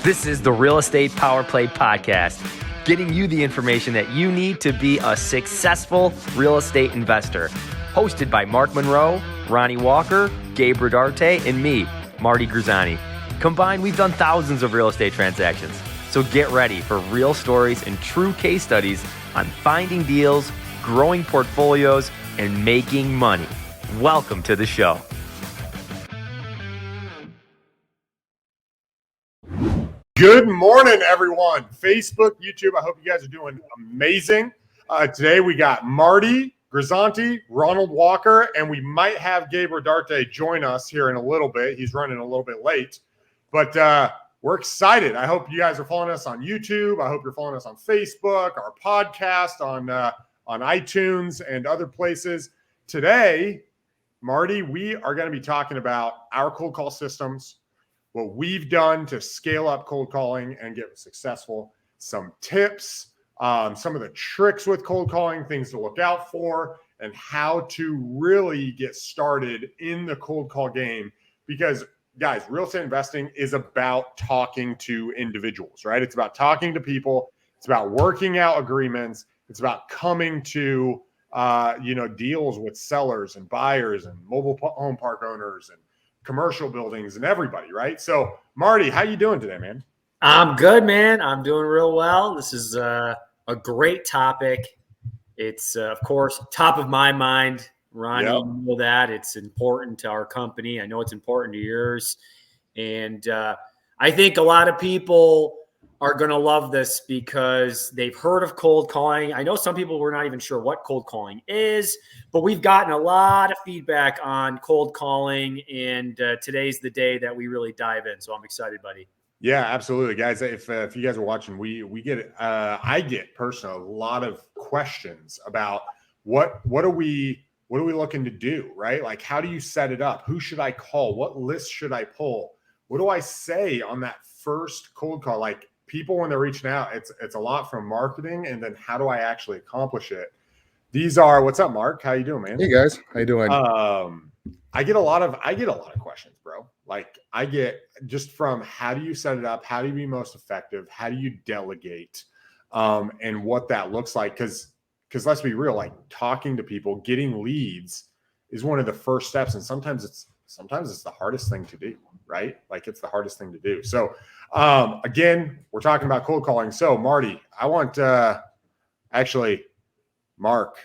This is the Real Estate Power Play Podcast, getting you the information that you need to be a successful real estate investor. Hosted by Mark Monroe, Ronnie Walker, Gabe Rodarte, and me, Marty Grizzanti. Combined, we've done thousands of real estate transactions. So get ready for real stories and true case studies on finding deals, growing portfolios, and making money. Welcome to the show. Good morning, everyone. Facebook, YouTube, I hope you guys are doing amazing. Today we got Marty Grizzanti, Ronald Walker, and we might have Gabe Rodarte join us here in a little bit. He's running a little bit late, but we're excited. I hope you guys are following us on YouTube. I hope you're following us on Facebook, our podcast, on iTunes and other places. Today, Marty, we are going to be talking about our cold call systems, what we've done to scale up cold calling and get successful, some tips, some of the tricks with cold calling, things to look out for, and how to really get started in the cold call game. Because, guys, real estate investing is about talking to individuals, right? It's about talking to people. It's about working out agreements. It's about coming to, deals with sellers and buyers and mobile home park owners and commercial buildings and everybody, right? So, Marty, how you doing today, man? I'm good, man. I'm doing real well. This is a great topic. It's, of course, top of my mind. Ronnie, Yep. You know that. It's important to our company. I know it's important to yours. And I think a lot of people are going to love this because they've heard of cold calling. I know some people were not even sure what cold calling is, but we've gotten a lot of feedback on cold calling, and today's the day that we really dive in. So I'm excited, buddy. Yeah, absolutely, guys. If you guys are watching, we get I get personally a lot of questions about what are we looking to do, right? Like, how do you set it up? Who should I call? What list should I pull? What do I say on that first cold call? Like, people, when they're reaching out, it's a lot from marketing, and then how do I actually accomplish it? These are, what's up, Mark? How you doing, man? Hey guys, how you doing? I get a lot of questions, bro. Like, I get just from how do you set it up? How do you be most effective? How do you delegate? And what that looks like. Because let's be real, like, talking to people, getting leads is one of the first steps. And sometimes it's the hardest thing to do, right? Like, it's the hardest thing to do. So again, we're talking about cold calling. So Marty, I want actually, Mark,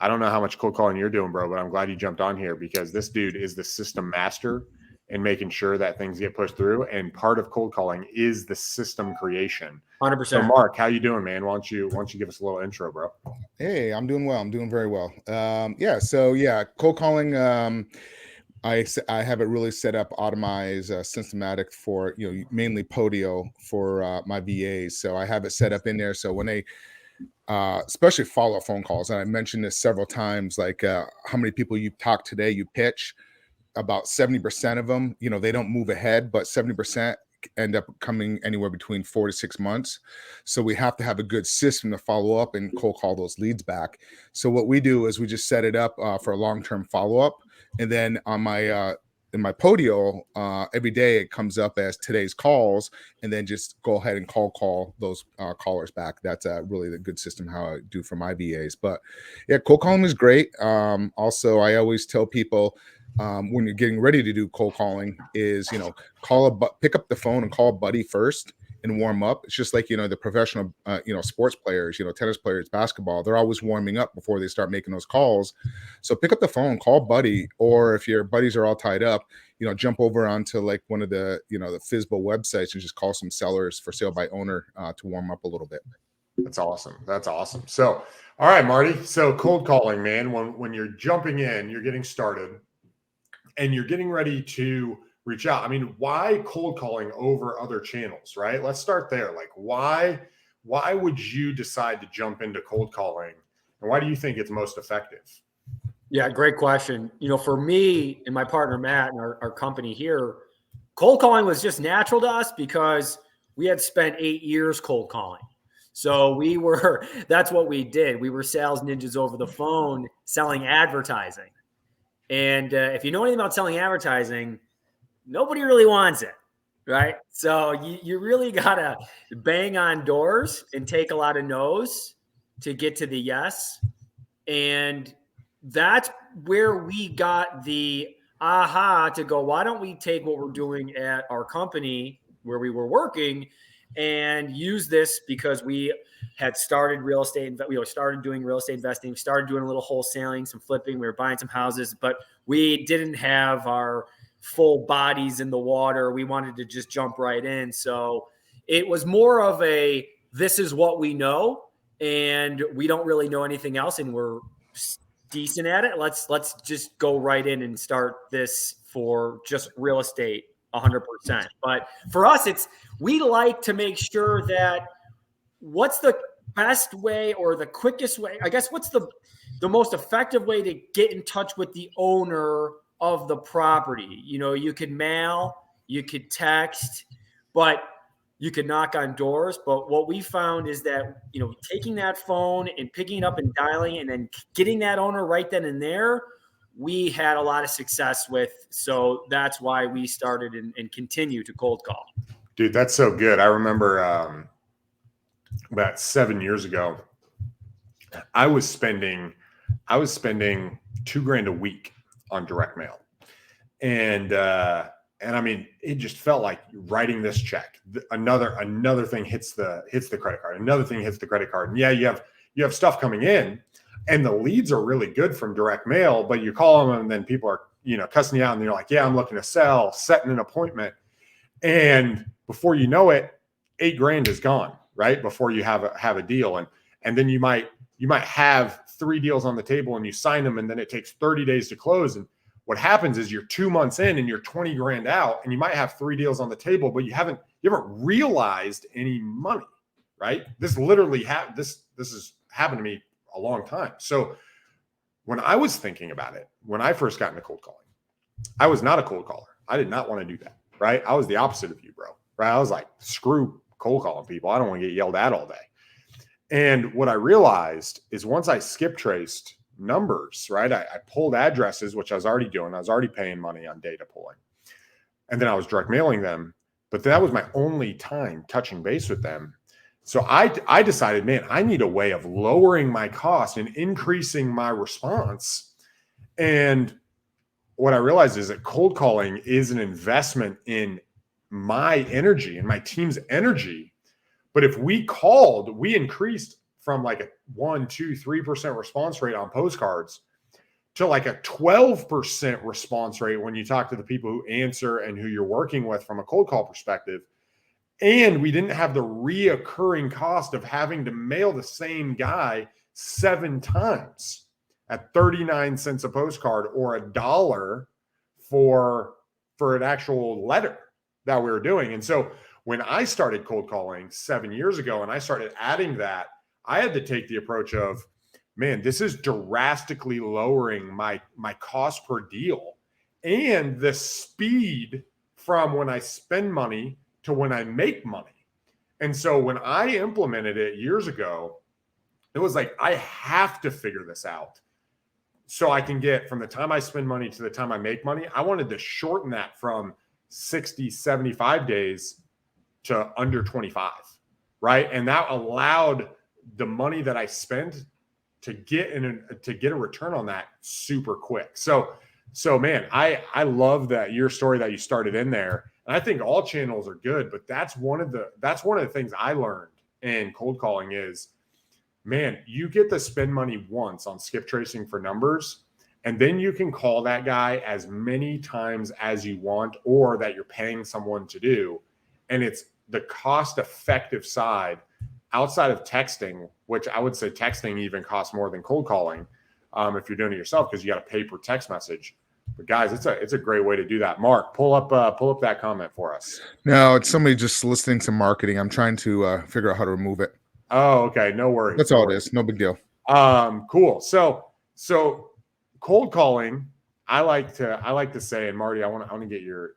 I don't know how much cold calling you're doing, bro, but I'm glad you jumped on here because this dude is the system master in making sure that things get pushed through. And part of cold calling is the system creation. 100%. So Mark, how you doing, man? Why don't you give us a little intro, bro? Hey, I'm doing well. I'm doing very well. Cold calling. I have it really set up, automized, systematic for, mainly Podio for my VAs. So I have it set up in there. So when they, especially follow-up phone calls, and I mentioned this several times, like how many people you talk today, you pitch, about 70% of them, they don't move ahead, but 70% end up coming anywhere between 4 to 6 months. So we have to have a good system to follow up and cold call those leads back. So what we do is we just set it up for a long-term follow-up. And then on my in my Podio, every day it comes up as today's calls, and then just go ahead and call those callers back. That's really the good system how I do for my VAs. But yeah, cold calling is great. Also, I always tell people when you're getting ready to do cold calling is, pick up the phone and call a buddy first and warm up. It's just like, the professional, sports players, tennis players, basketball, they're always warming up before they start making those calls. So pick up the phone, call buddy, or if your buddies are all tied up, jump over onto like one of the, the FSBO websites and just call some sellers for sale by owner to warm up a little bit. That's awesome. So, all right, Marty. So cold calling, man, when you're jumping in, you're getting started and you're getting ready to reach out. I mean, why cold calling over other channels, right? Let's start there. Like, why would you decide to jump into cold calling, and why do you think it's most effective? Yeah, great question. For me and my partner, Matt, and our company here, cold calling was just natural to us because we had spent 8 years cold calling. So that's what we did. We were sales ninjas over the phone selling advertising. And if you know anything about selling advertising, nobody really wants it. right? So you really got to bang on doors and take a lot of no's to get to the yes. And that's where we got the aha to go, why don't we take what we're doing at our company where we were working and use this, because we had started real estate. We started doing real estate investing, started doing a little wholesaling, some flipping. We were buying some houses, but we didn't have our full bodies in the water. We wanted to just jump right in. So it was more of a, this is what we know, and we don't really know anything else, and we're decent at it. Let's just go right in and start this for just real estate 100%. But for us, we like to make sure that what's the best way or the quickest way, I guess, what's the most effective way to get in touch with the owner of the property. You could mail, you could text, but you could knock on doors. But what we found is that, taking that phone and picking it up and dialing and then getting that owner right then and there, we had a lot of success with. So that's why we started and continue to cold call. Dude, that's so good. I remember about 7 years ago, I was spending $2,000 a week on direct mail. And I mean, it just felt like writing this check. Another thing hits the credit card. Another thing hits the credit card. And yeah, you have stuff coming in, and the leads are really good from direct mail, but you call them and then people are, cussing you out, and you're like, yeah, I'm looking to sell, setting an appointment. And before you know it, $8,000 is gone, right? Before you have a deal. And then you might have 3 deals on the table and you sign them, and then it takes 30 days to close. And what happens is you're 2 months in and you're $20,000 out, and you might have 3 deals on the table, but you haven't realized any money, right? This literally this has happened to me a long time. So when I was thinking about it, when I first got into cold calling, I was not a cold caller. I did not want to do that, right? I was the opposite of you, bro, right? I was like, screw cold calling people. I don't want to get yelled at all day. And what I realized is once I skip traced numbers, right? I pulled addresses, which I was already doing. I was already paying money on data pulling. And then I was direct mailing them. But that was my only time touching base with them. So I decided, man, I need a way of lowering my cost and increasing my response. And what I realized is that cold calling is an investment in my energy and my team's energy. But if we increased from like a 1%, 2%, 3% response rate on postcards to like a 12% response rate when you talk to the people who answer and who you're working with from a cold call perspective. And we didn't have the reoccurring cost of having to mail the same guy 7 times at 39 cents a postcard or $1 for an actual letter that we were doing. And so when I started cold calling 7 years ago and I started adding that, I had to take the approach of, man, this is drastically lowering my cost per deal and the speed from when I spend money to when I make money. And so when I implemented it years ago, it was like, I have to figure this out so I can get from the time I spend money to the time I make money. I wanted to shorten that from 60, 75 days to under 25, right? And that allowed the money that I spent to get a return on that super quick. So man, I love that your story that you started in there. And I think all channels are good, but that's one of the things I learned in cold calling is, man, you get to spend money once on skip tracing for numbers, and then you can call that guy as many times as you want or that you're paying someone to do. And it's the cost-effective side outside of texting, which I would say texting even costs more than cold calling if you're doing it yourself because you got to pay per text message. But guys, it's a great way to do that. Mark, pull up that comment for us. No, it's somebody just listening to marketing. I'm trying to figure out how to remove it. Oh, okay. No worries. That's all it is. No big deal. Cool. So cold calling, I like to say, and Marty, I want to get your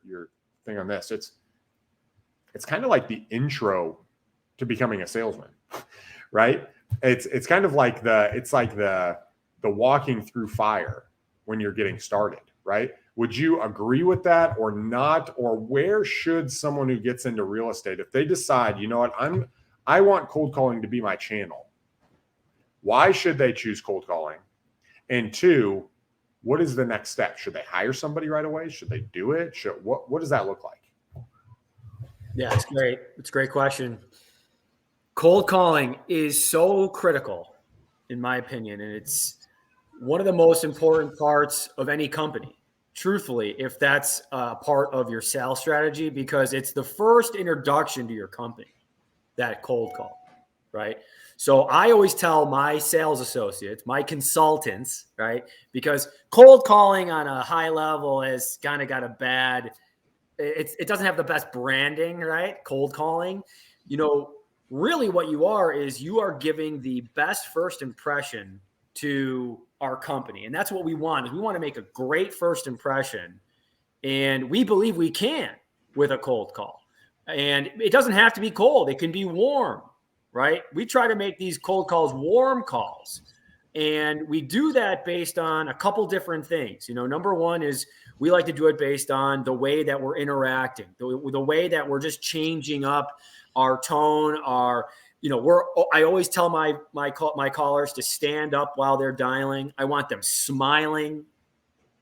thing on this. It's kind of like the intro to becoming a salesman, right? It's kind of like the walking through fire when you're getting started, right? Would you agree with that or not? Or where should someone who gets into real estate, if they decide, you know what, I want cold calling to be my channel, why should they choose cold calling? And two, what is the next step? Should they hire somebody right away? Should they do it? What does that look like? Yeah, it's great. It's a great question. Cold calling is so critical, in my opinion, and it's one of the most important parts of any company, truthfully, if that's a part of your sales strategy, because it's the first introduction to your company, that cold call, right? So I always tell my sales associates, my consultants, right? Because cold calling on a high level has kind of got a bad, it doesn't have the best branding, right? Cold calling, really what you are is you are giving the best first impression to our company. And that's what we want, is we want to make a great first impression. And we believe we can with a cold call. And it doesn't have to be cold. It can be warm, right? We try to make these cold calls warm calls. And we do that based on a couple different things. Number one is we like to do it based on the way that we're interacting, the way that we're just changing up our tone, I always tell my callers to stand up while they're dialing. I want them smiling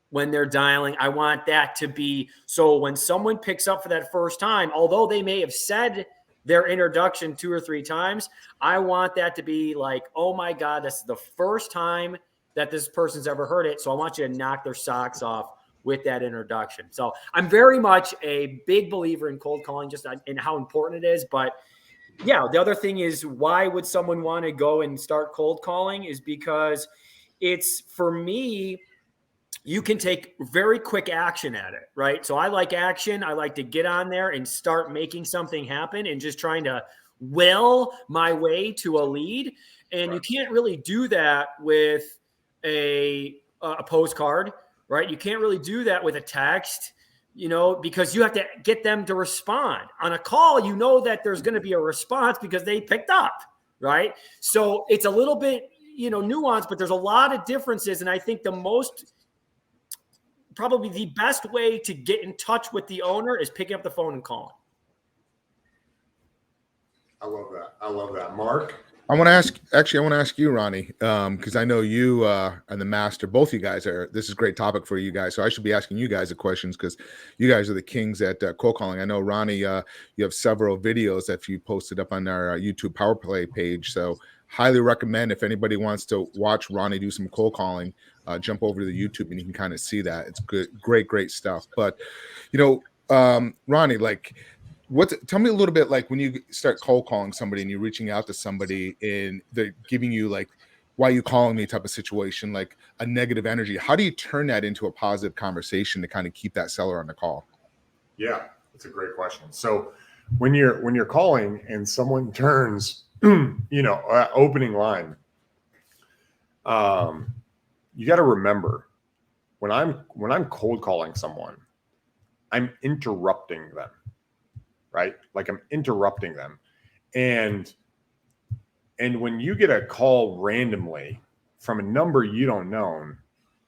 when they're dialing. I want that to be, so when someone picks up for that first time, although they may have said their introduction 2 or 3 times, I want that to be like, oh my God, that's the first time that this person's ever heard it. So I want you to knock their socks off with that introduction. So I'm very much a big believer in cold calling, just in how important it is. But yeah, the other thing is, why would someone want to go and start cold calling is because it's, for me, you can take very quick action at it, right? So I like action. I like to get on there and start making something happen and just trying to will my way to a lead. And you can't really do that with a postcard, right? You can't really do that with a text, because you have to get them to respond. On a call, that there's going to be a response because they picked up, right? So it's a little bit, nuanced, but there's a lot of differences. And I think probably the best way to get in touch with the owner is picking up the phone and calling. I love that. Mark? I want to ask you, Ronnie, because I know you and the master, both you guys this is a great topic for you guys. So I should be asking you guys the questions because you guys are the kings at cold calling. I know, Ronnie, you have several videos that you posted up on our YouTube Power Play page. So highly recommend, if anybody wants to watch Ronnie do some cold calling, jump over to the YouTube and you can kind of see that. It's good, great stuff. But, Ronnie, tell me a little bit, like when you start cold calling somebody and you're reaching out to somebody and they're giving you like, why are you calling me type of situation, like a negative energy, how do you turn that into a positive conversation to kind of keep that seller on the call? Yeah, that's a great question. So when you're calling and someone turns, opening line, you got to remember when I'm cold calling someone, I'm interrupting them. Right? Like I'm interrupting them. And when you get a call randomly from a number you don't know,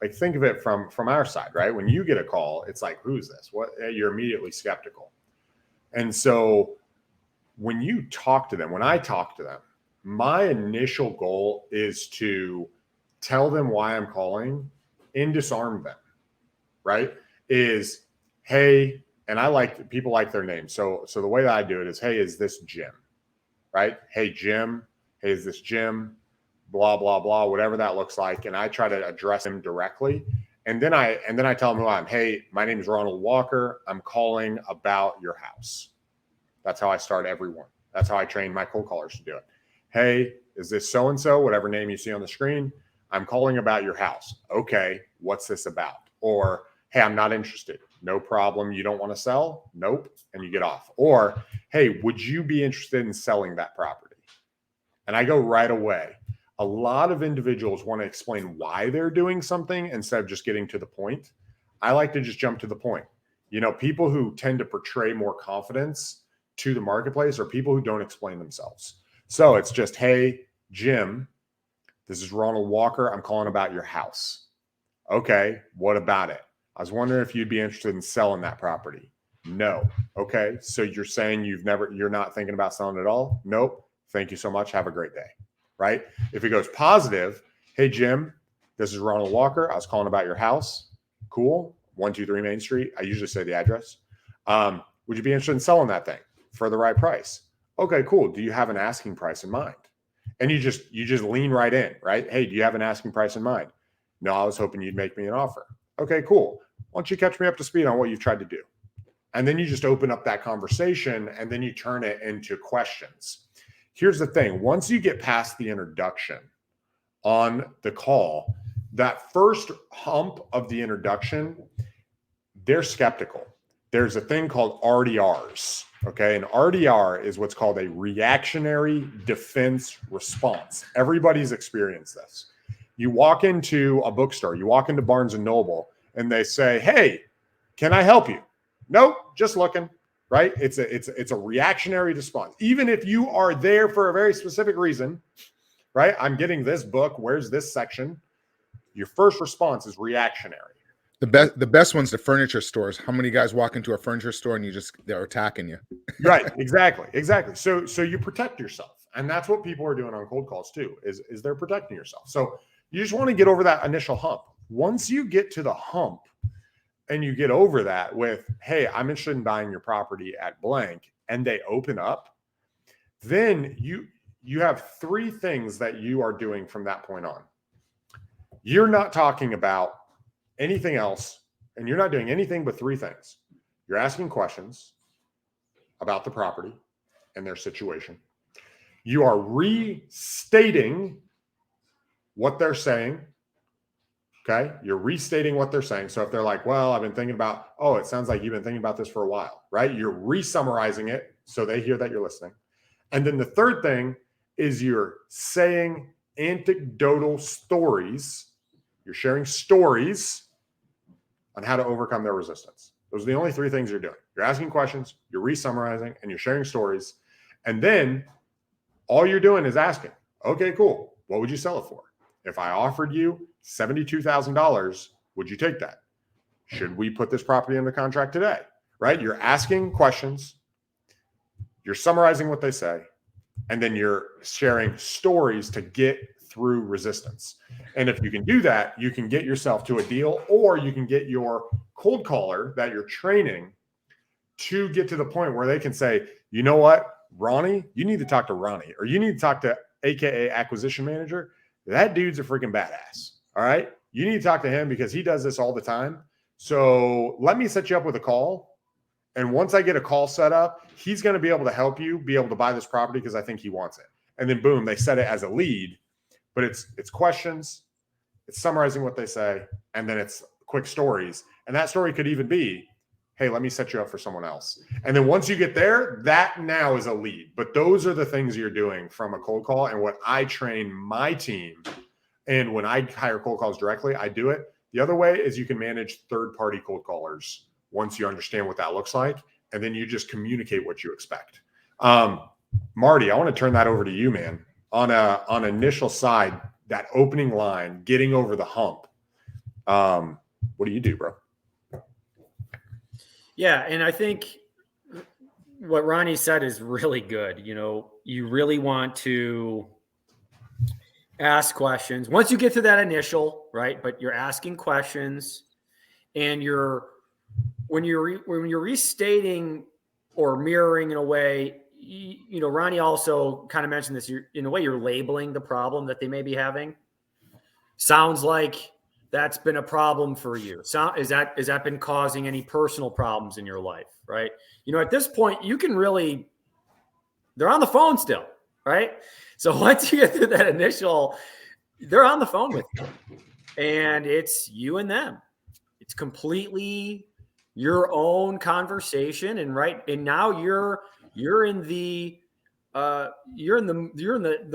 like think of it from our side, right? When you get a call, it's like, who's this? What? You're immediately skeptical. And so when I talk to them, my initial goal is to tell them why I'm calling and disarm them, right? Hey, and people like their name. So the way that I do it is, hey, is this Jim? Right? Hey, Jim. Hey, is this Jim? Blah, blah, blah, whatever that looks like. And I try to address him directly. And then I tell him who I am. Hey, my name is Ronald Walker. I'm calling about your house. That's how I start everyone. That's how I train my cold callers to do it. Hey, is this so-and-so? Whatever name you see on the screen. I'm calling about your house. Okay, what's this about? Or, hey, I'm not interested. No problem. You don't want to sell? Nope. And you get off. Or, hey, would you be interested in selling that property? And I go right away. A lot of individuals want to explain why they're doing something instead of just getting to the point. I like to just jump to the point. People who tend to portray more confidence to the marketplace are people who don't explain themselves. So it's just, hey, Jim, this is Ronald Walker. I'm calling about your house. Okay, what about it? I was wondering if you'd be interested in selling that property. No. Okay. So you're saying you're not thinking about selling at all? Nope. Thank you so much. Have a great day. Right? If it goes positive, hey, Jim, this is Ronald Walker. I was calling about your house. Cool. 123 Main Street. I usually say the address. Would you be interested in selling that thing for the right price? Okay, cool. Do you have an asking price in mind? And you just lean right in, right? Hey, do you have an asking price in mind? No, I was hoping you'd make me an offer. Okay, cool. Why don't you catch me up to speed on what you've tried to do? And then you just open up that conversation and then you turn it into questions. Here's the thing. Once you get past the introduction on the call, that first hump of the introduction, they're skeptical. There's a thing called RDRs. Okay. And RDR is what's called a reactionary defense response. Everybody's experienced this. You walk into a bookstore, you walk into Barnes and Noble, and they say, hey, can I help you? Nope, just looking, right? It's a reactionary response. Even if you are there for a very specific reason, right? I'm getting this book. Where's this section? Your first response is reactionary. The best one's the furniture stores. How many guys walk into a furniture store and they're attacking you? Right. Exactly. So you protect yourself. And that's what people are doing on cold calls too, is they're protecting yourself. So you just want to get over that initial hump. Once you get to the hump and you get over that with, hey, I'm interested in buying your property at blank, and they open up, then you have three things that you are doing from that point on. You're not talking about anything else, and you're not doing anything but three things. You're asking questions about the property and their situation. You are restating what they're saying. Okay. You're restating what they're saying. So if they're like, well, I've been thinking about, oh, it sounds like you've been thinking about this for a while, right? You're re-summarizing it so they hear that you're listening. And then the third thing is you're saying anecdotal stories. You're sharing stories on how to overcome their resistance. Those are the only three things you're doing. You're asking questions, you're re-summarizing, and you're sharing stories. And then all you're doing is asking, okay, cool. What would you sell it for? If I offered you $72,000, would you take that? Should we put this property under contract today? Right? You're asking questions, you're summarizing what they say, and then you're sharing stories to get through resistance. And if you can do that, you can get yourself to a deal, or you can get your cold caller that you're training to get to the point where they can say, you know what, Ronnie, you need to talk to Ronnie, or you need to talk to AKA acquisition manager. That dude's a freaking badass. All right. You need to talk to him because he does this all the time. So let me set you up with a call. And once I get a call set up, he's going to be able to help you be able to buy this property because I think he wants it. And then boom, they set it as a lead, but it's questions, it's summarizing what they say, and then it's quick stories. And that story could even be, hey, let me set you up for someone else. And then once you get there, that now is a lead. But those are the things you're doing from a cold call. And what I train my team, and when I hire cold calls directly, I do it. The other way is you can manage third-party cold callers once you understand what that looks like. And then you just communicate what you expect. Marty, I want to turn that over to you, man. On initial side, that opening line, getting over the hump. What do you do, bro? Yeah, and I think what Ronnie said is really good. You know, you really want to ask questions once you get to that initial, right? But you're asking questions, and when you're restating or mirroring in a way, you know, Ronnie also kind of mentioned this. In a way, you're labeling the problem that they may be having. Sounds like that's been a problem for you. So is that been causing any personal problems in your life, right? You know, at this point, you can really, they're on the phone still, right? So once you get through that initial, they're on the phone with you, and it's you and them. It's completely your own conversation, and now you're in the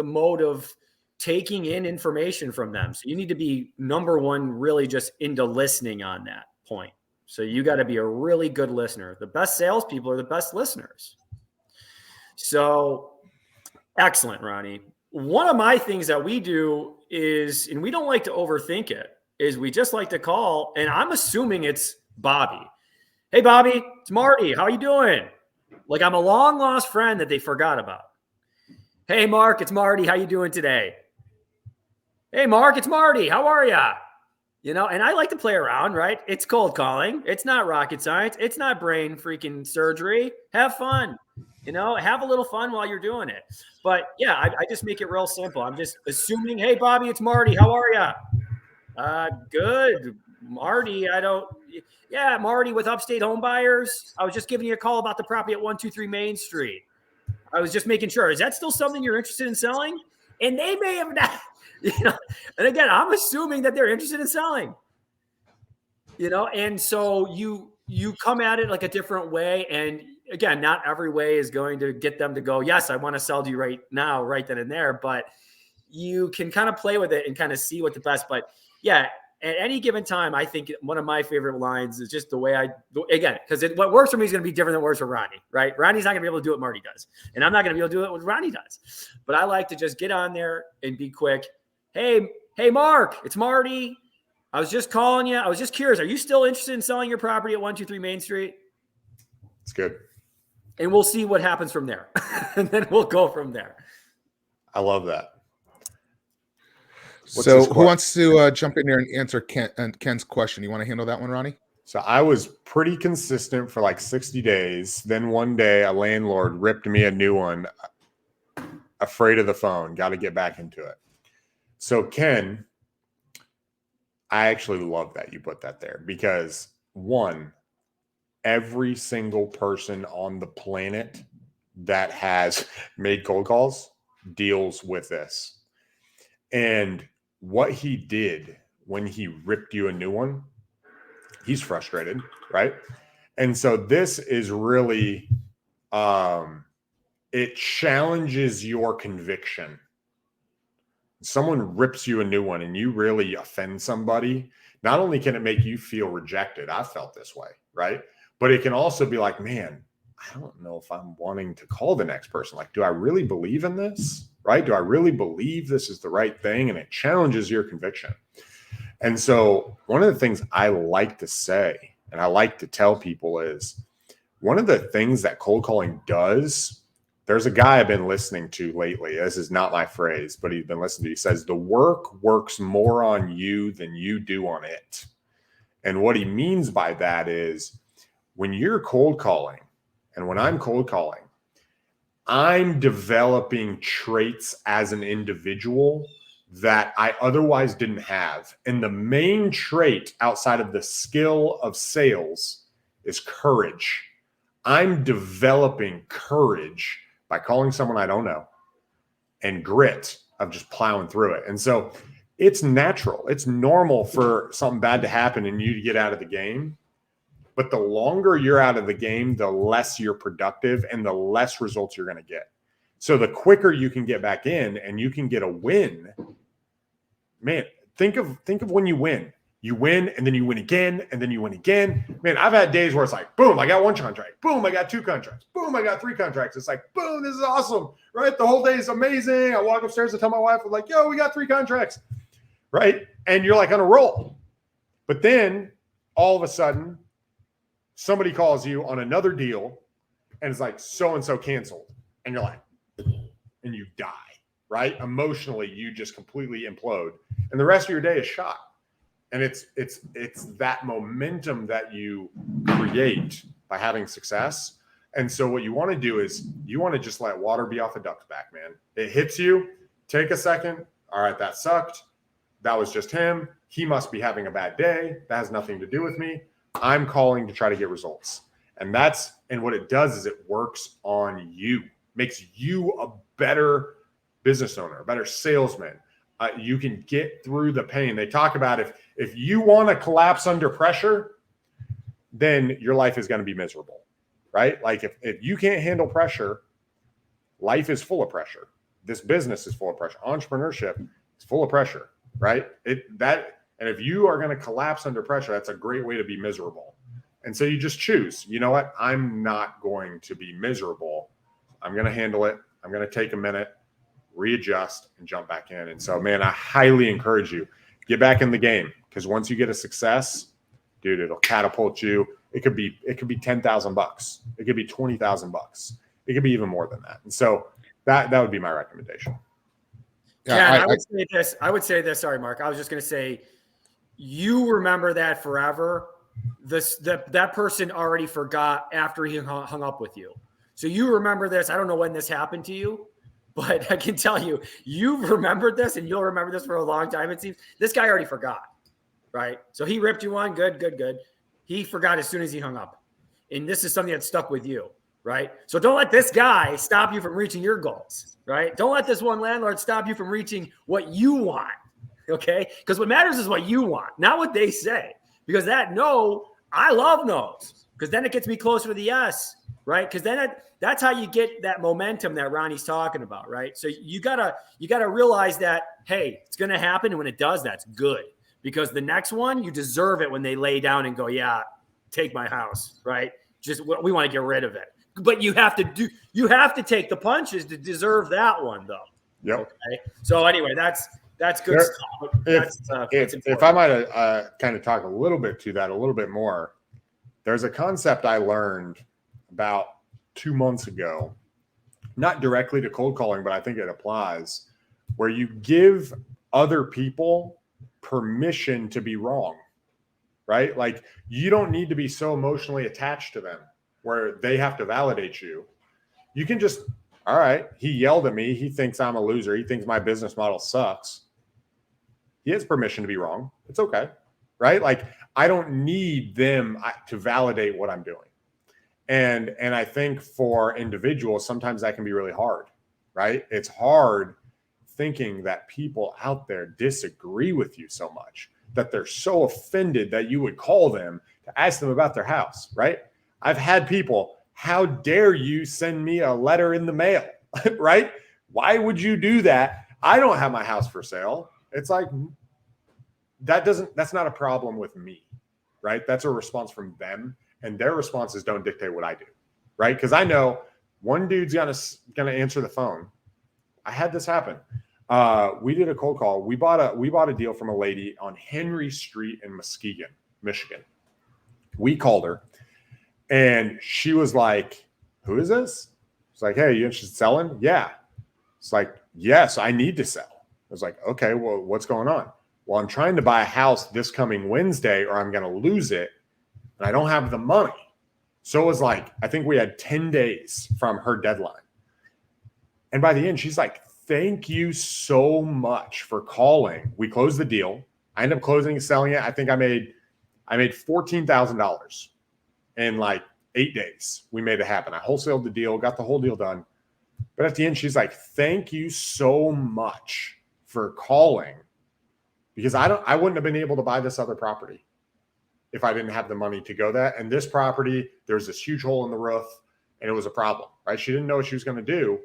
mode of taking in information from them. So you need to be, number one, really just into listening on that point. So you got to be a really good listener. The best salespeople are the best listeners. So excellent, Ronnie. One of my things that we do is, and we don't like to overthink it, is we just like to call, and I'm assuming it's Bobby. Hey, Bobby, it's Marty. How you doing? Like I'm a long lost friend that they forgot about. Hey, Mark, it's Marty. How you doing today? Hey, Mark, it's Marty. How are ya? You know, and I like to play around, right? It's cold calling. It's not rocket science. It's not brain freaking surgery. Have fun. You know, have a little fun while you're doing it. But yeah, I just make it real simple. I'm just assuming, hey, Bobby, it's Marty. How are ya? Good. Marty, Marty with Upstate Home Buyers. I was just giving you a call about the property at 123 Main Street. I was just making sure. Is that still something you're interested in selling? And they may have not, you know. And again, I'm assuming that they're interested in selling. You know, and so you come at it like a different way. And again, not every way is going to get them to go, yes, I want to sell to you right now, right then and there. But you can kind of play with it and kind of see what the best. But yeah, at any given time, I think one of my favorite lines is just the way because what works for me is going to be different than what works for Ronnie, right? Ronnie's not going to be able to do what Marty does. And I'm not going to be able to do it what Ronnie does. But I like to just get on there and be quick. Hey, Mark, it's Marty. I was just calling you. I was just curious. Are you still interested in selling your property at 123 Main Street? It's good. And we'll see what happens from there. And then we'll go from there. I love that. So who wants to jump in there and answer Ken's question? You want to handle that one, Ronnie? So I was pretty consistent for like 60 days. Then one day a landlord ripped me a new one. Afraid of the phone. Got to get back into it. So Ken, I actually love that you put that there because one, every single person on the planet that has made cold calls deals with this. And what he did when he ripped you a new one, he's frustrated, right? And so this is really, it challenges your conviction. Someone rips you a new one and you really offend somebody, not only can it make you feel rejected, I felt this way, right? But it can also be like, man, I don't know if I'm wanting to call the next person. Like, do I really believe in this? Right? Do I really believe this is the right thing? And it challenges your conviction. And so one of the things I like to say, and I like to tell people is one of the things that cold calling does, there's a guy I've been listening to lately. This is not my phrase, but he's been listening to. He says, the work works more on you than you do on it. And what he means by that is when you're cold calling and when I'm cold calling, I'm developing traits as an individual that I otherwise didn't have. And the main trait outside of the skill of sales is courage. I'm developing courage by calling someone I don't know and grit of just plowing through it. And so it's natural. It's normal for something bad to happen and you to get out of the game. But the longer you're out of the game, the less you're productive and the less results you're going to get. So the quicker you can get back in and you can get a win, man, think of when you win. You win and then you win again and then you win again. Man, I've had days where it's like, boom, I got one contract. Boom, I got two contracts. Boom, I got three contracts. It's like, boom, this is awesome, right? The whole day is amazing. I walk upstairs and tell my wife, I'm like, yo, we got three contracts, right? And you're like on a roll. But then all of a sudden, somebody calls you on another deal and it's like so-and-so canceled. And you're like, and you die, right? Emotionally, you just completely implode. And the rest of your day is shot. And it's that momentum that you create by having success. And so what you want to do is you want to just let water be off a duck's back, man. It hits you. Take a second. All right, that sucked. That was just him. He must be having a bad day. That has nothing to do with me. I'm calling to try to get results. And what it does is it works on you, makes you a better business owner, a better salesman. You can get through the pain. They talk about if you want to collapse under pressure, then your life is going to be miserable, right? Like if you can't handle pressure, life is full of pressure. This business is full of pressure. Entrepreneurship is full of pressure, right? And if you are going to collapse under pressure, that's a great way to be miserable. And so you just choose, you know what? I'm not going to be miserable. I'm going to handle it. I'm going to take a minute, readjust, and jump back in. And so, man, I highly encourage you, get back in the game. Because once you get a success, dude, it'll catapult you. It could be $10,000. It could be $20,000. It could be even more than that. And so that would be my recommendation. Yeah, I would say this. Sorry, Mark. I was just going to say, you remember that forever. That person already forgot after he hung up with you. So you remember this. I don't know when this happened to you, but I can tell you, you've remembered this, and you'll remember this for a long time. It seems this guy already forgot, right? So he ripped you one. Good. He forgot as soon as he hung up. And this is something that stuck with you, right? So don't let this guy stop you from reaching your goals, right? Don't let this one landlord stop you from reaching what you want, okay? Because what matters is what you want, not what they say. Because that no, I love no's, because then it gets me closer to the yes, right? Because then that's how you get that momentum that Ronnie's talking about, right? So you gotta realize that, hey, it's gonna happen, and when it does, that's good. Because the next one, you deserve it when they lay down and go, yeah, take my house, right? Just we want to get rid of it. But you have to take the punches to deserve that one, though. Yep. Okay. So anyway, that's good stuff. If I might kind of talk a little bit to that a little bit more, there's a concept I learned about 2 months ago, not directly to cold calling, but I think it applies, where you give other people permission to be wrong, right? Like, you don't need to be so emotionally attached to them where they have to validate you. You can just, all right, he yelled at me. He thinks I'm a loser. He thinks my business model sucks. He has permission to be wrong. It's okay, right? Like, I don't need them to validate what I'm doing. And I think for individuals, sometimes that can be really hard, right? It's hard thinking that people out there disagree with you so much that they're so offended that you would call them to ask them about their house, right? I've had people, how dare you send me a letter in the mail, right? Why would you do that? I don't have my house for sale. It's like, that's not a problem with me, right? That's a response from them, and their responses don't dictate what I do, right? Because I know one dude's gonna answer the phone. I had this happen. We did a cold call. We bought a deal from a lady on Henry Street in Muskegon, Michigan. We called her, and she was like, "Who is this?" It's like, "Hey, you interested in selling?" "Yeah." It's like, "Yes, I need to sell." I was like, "Okay, well, what's going on?" "Well, I'm trying to buy a house this coming Wednesday, or I'm going to lose it, and I don't have the money." So it was like, I think we had 10 days from her deadline. And by the end, she's like, "Thank you so much for calling." We closed the deal. I ended up closing and selling it. I think I made $14,000 in like 8 days. We made it happen. I wholesaled the deal, got the whole deal done. But at the end, she's like, "Thank you so much for calling, because I wouldn't have been able to buy this other property if I didn't have the money to go that. And this property, there's this huge hole in the roof, and it was a problem, right?" She didn't know what she was going to do,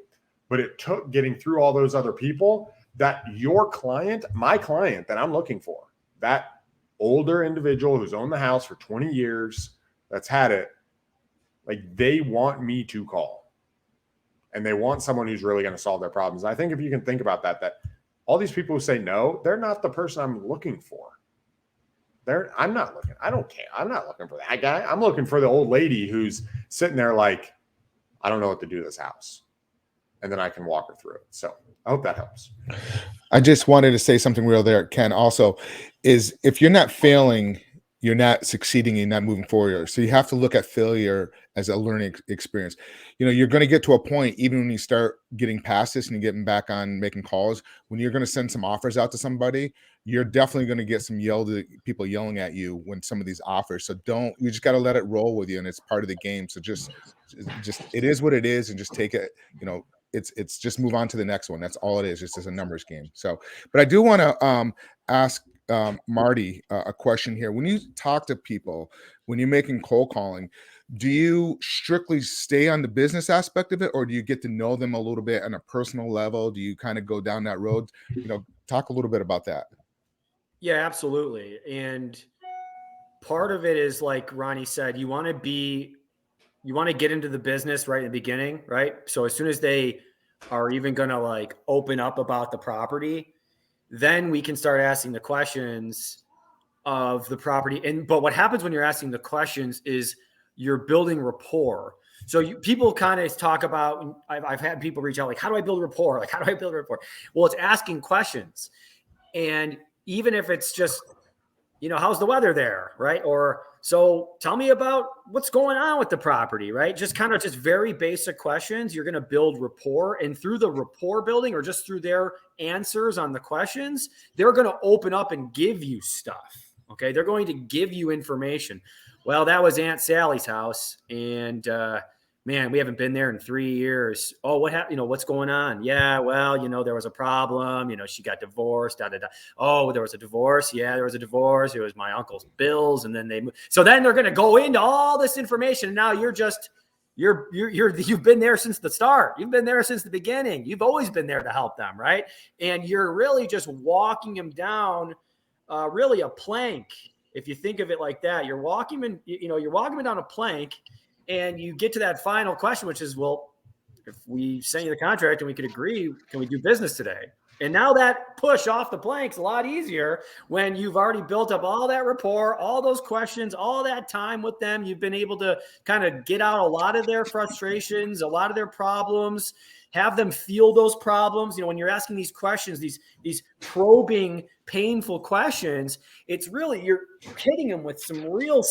but it took getting through all those other people that your client, my client that I'm looking for, that older individual who's owned the house for 20 years, that's had it, like, they want me to call, and they want someone who's really going to solve their problems. And I think if you can think about that all these people who say no, they're not the person I'm looking for. I'm not looking. I don't care. I'm not looking for that guy. I'm looking for the old lady who's sitting there like, I don't know what to do with this house. And then I can walk her through it. So I hope that helps. I just wanted to say something real there, Ken, also, is if you're not failing, you're not succeeding, you're not moving forward. So you have to look at failure as a learning experience. You're going to get to a point, even when you start getting past this and you're getting back on making calls, when you're going to send some offers out to somebody, you're definitely going to get some people yelling at you when some of these offers. So you just got to let it roll with you, and it's part of the game. So just it is what it is, and just take it, it's just move on to the next one. That's all it is. Just as a numbers game. So, but I do want to ask Marty a question here. When you talk to people, when you're making cold calling, do you strictly stay on the business aspect of it, or do you get to know them a little bit on a personal level? Do you kind of go down that road? Talk a little bit about that. Yeah, absolutely. And part of it is, like Ronnie said, you want to get into the business right in the beginning, right? So as soon as they are even going to like open up about the property, then we can start asking the questions of the property. But what happens when you're asking the questions is you're building rapport. So people kind of talk about, I've had people reach out like, how do I build rapport? Like, how do I build rapport? Well, it's asking questions. And even if it's just, how's the weather there? Right. Or, so tell me about what's going on with the property, right? Just very basic questions. You're going to build rapport, and through the rapport building or just through their answers on the questions, they're going to open up and give you stuff. Okay. They're going to give you information. Well, that was Aunt Sally's house, and, man, we haven't been there in 3 years. Oh, what happened? What's going on? Yeah, well, there was a problem. She got divorced. Oh, there was a divorce. Yeah, there was a divorce. It was my uncle's bills, and then they moved. So then they're going to go into all this information, and now you've been there since the start. You've been there since the beginning. You've always been there to help them, right? And you're really just walking them down, really a plank. If you think of it like that, you're walking them down a plank. And you get to that final question, which is, well, if we send you the contract and we could agree, can we do business today? And now that push off the plank's a lot easier when you've already built up all that rapport, all those questions, all that time with them. You've been able to kind of get out a lot of their frustrations, a lot of their problems, have them feel those problems. When you're asking these questions, these probing, painful questions, it's really, you're hitting them with some real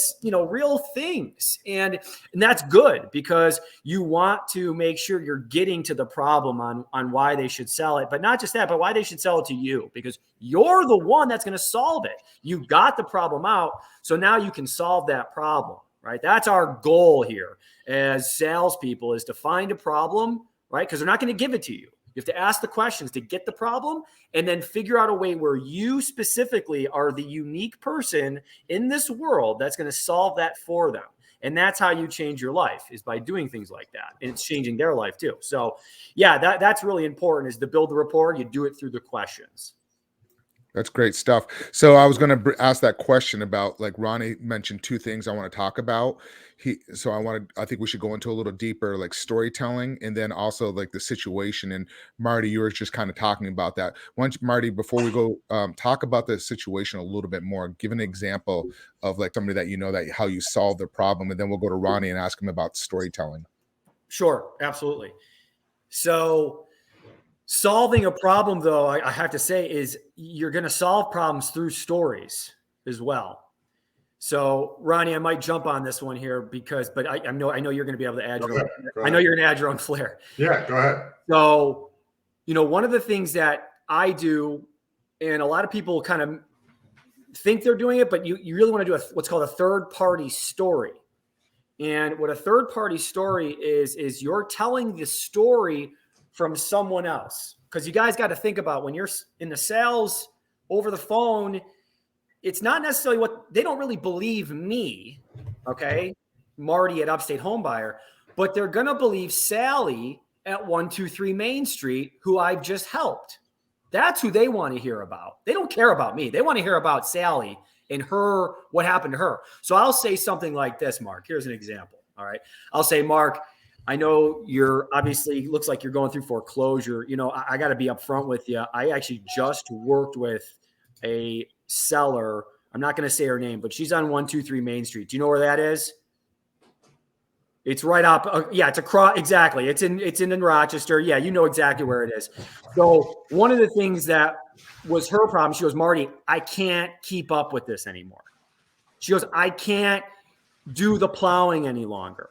things. And that's good, because you want to make sure you're getting to the problem on why they should sell it, but not just that, but why they should sell it to you, because you're the one that's going to solve it. You got the problem out. So now you can solve that problem, right? That's our goal here as salespeople, is to find a problem, right? Because they're not going to give it to you. You have to ask the questions to get the problem, and then figure out a way where you specifically are the unique person in this world that's going to solve that for them. And that's how you change your life, is by doing things like that. And it's changing their life too. So yeah, that's really important, is to build the rapport. You do it through the questions. That's great stuff. So I was going to ask that question about, like, Ronnie mentioned two things I want to talk about. I think we should go into a little deeper, like storytelling, and then also like the situation. And Marty, you were just kind of talking about that. Marty, before we go talk about the situation a little bit more, give an example of like somebody that how you solve the problem, and then we'll go to Ronnie and ask him about storytelling. Sure, absolutely. So solving a problem, though, I have to say, is you're going to solve problems through stories as well. So, Ronnie, I might jump on this one here but I know you're going to be able to add your own. I know you're going to add your own flair. Yeah, go ahead. So, one of the things that I do, and a lot of people kind of think they're doing it, but you really want to do what's called a third-party story. And what a third-party story is you're telling the story from someone else. Because you guys got to think about, when you're in the sales over the phone, it's not necessarily they don't really believe me, okay, Marty at Upstate Homebuyer, but they're going to believe Sally at 123 Main Street, who I've just helped. That's who they want to hear about. They don't care about me. They want to hear about Sally and what happened to her. So I'll say something like this, Mark. Here's an example. All right. I'll say, Mark, I know you're obviously, looks like you're going through foreclosure. I got to be upfront with you. I actually just worked with a seller. I'm not going to say her name, but she's on 123 Main Street. Do you know where that is? It's right up. Yeah, it's across. Exactly. It's in Rochester. Yeah, you know exactly where it is. So one of the things that was her problem, she goes, Marty, I can't keep up with this anymore. She goes, I can't do the plowing any longer.